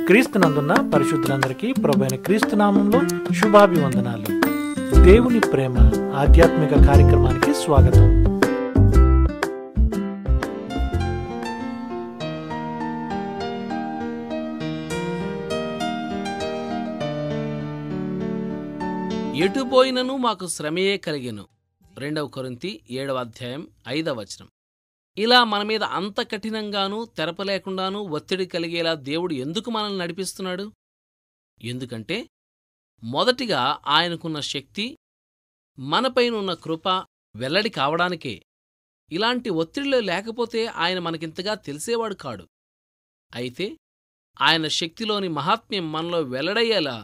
క్రీస్తునందున్న పరిశుద్ధులందరికీ ప్రభువైన క్రీస్తు నామంలో శుభాభివందనాలు. దేవుని ప్రేమ ఆధ్యాత్మిక కార్యక్రమానికి స్వాగతం. ఎటుపోయినను మాకు శ్రమయే కలిగెను. 2 కొరింథీ 7వ అధ్యాయం 5వ వచనం. ఇలా మన మీద అంత కఠినంగానూ తెరపలేకుండానూ ఒత్తిడి కలిగేలా దేవుడు ఎందుకు మనల్ని నడిపిస్తున్నాడు? ఎందుకంటే మొదటిగా ఆయనకున్న శక్తి, మనపైనున్న కృప వెల్లడి కావడానికే. ఇలాంటి ఒత్తిడిలో లేకపోతే ఆయన మనకింతగా తెలిసేవాడు కాడు. అయితే ఆయన శక్తిలోని మహాత్మ్యం మనలో వెల్లడయ్యేలా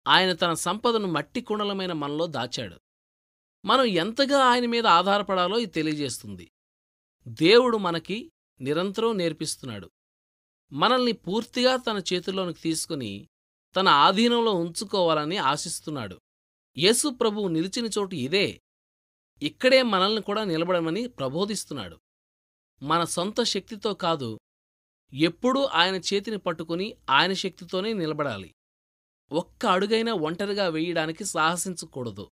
ఆయన తన సంపదను మట్టి కుండలమైన మనలో దాచాడు. మనం ఎంతగా ఆయన మీద ఆధారపడాలో ఇది తెలియజేస్తుంది. దేవుడు మనకి నిరంతరం నేర్పిస్తున్నాడు. మనల్ని పూర్తిగా తన చేతుల్లోనికి తీసుకుని తన ఆధీనంలో ఉంచుకోవాలని ఆశిస్తున్నాడు. యేసు ప్రభువు నిలిచిన చోటు ఇదే. ఇక్కడే మనల్ని కూడా నిలబడమని ప్రబోధిస్తున్నాడు. మన సొంత శక్తితో కాదు, ఎప్పుడూ ఆయన చేతిని పట్టుకుని ఆయన శక్తితోనే నిలబడాలి. ఒక్క అడుగైనా ఒంటరిగా వేయడానికి సాహసించకూడదు.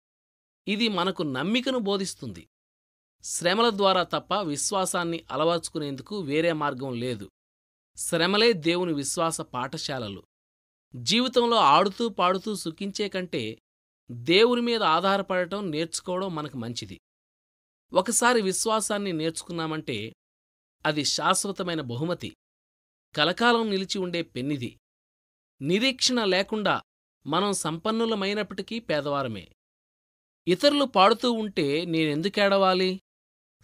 ఇది మనకు నమ్మికను బోధిస్తుంది. శ్రమల ద్వారా తప్ప విశ్వాసాన్ని అలవర్చుకునేందుకు వేరే మార్గం లేదు. శ్రమలే దేవుని విశ్వాస పాఠశాలలు. జీవితంలో ఆడుతూ పాడుతూ సుఖించే కంటే దేవుని మీద ఆధారపడటం నేర్చుకోవడం మనకు మంచిది. ఒకసారి విశ్వాసాన్ని నేర్చుకున్నామంటే అది శాశ్వతమైన బహుమతి, కలకాలం నిలిచి ఉండే పెన్నిది. నిరీక్షణ లేకుండా మనం సంపన్నులమైనప్పటికీ పేదవారమే. ఇతరులు పాడుతూ ఉంటే నేనెందుకేడవాలి?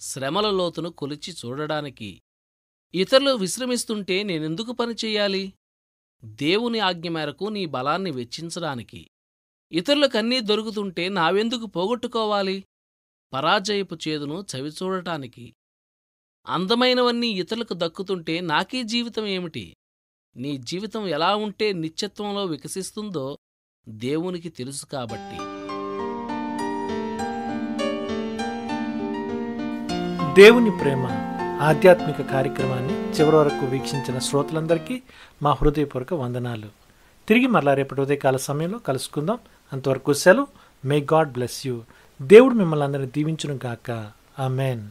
శ్రమల లోతును కొలిచి చూడడానికి. ఇతరులు విశ్రమిస్తుంటే నేనెందుకు పనిచెయ్యాలి? దేవుని ఆజ్ఞ మేరకు నీ బలాన్ని వెచ్చించడానికి. ఇతరులకన్నీ దొరుకుతుంటే నావెందుకు పోగొట్టుకోవాలి? పరాజయపు చేదును చవిచూడటానికి. అందమైనవన్నీ ఇతరులకు దక్కుతుంటే నాకీ జీవితం ఏమిటి? నీ జీవితం ఎలా ఉంటే నిత్యత్వంలో వికసిస్తుందో దేవునికి తెలుసు కాబట్టి. దేవుని ప్రేమ ఆధ్యాత్మిక కార్యక్రమాన్ని చివరి వరకు వీక్షించిన శ్రోతలందరికీ మా హృదయపూర్వక వందనాలు. తిరిగి మరలా రేపటి ఉదయకాల సమయంలో కలుసుకుందాం. అంతవరకు సెలవు. May God bless you. దేవుడు మిమ్మల్ని అందరినీ దీవించును గాక. ఆమెన్.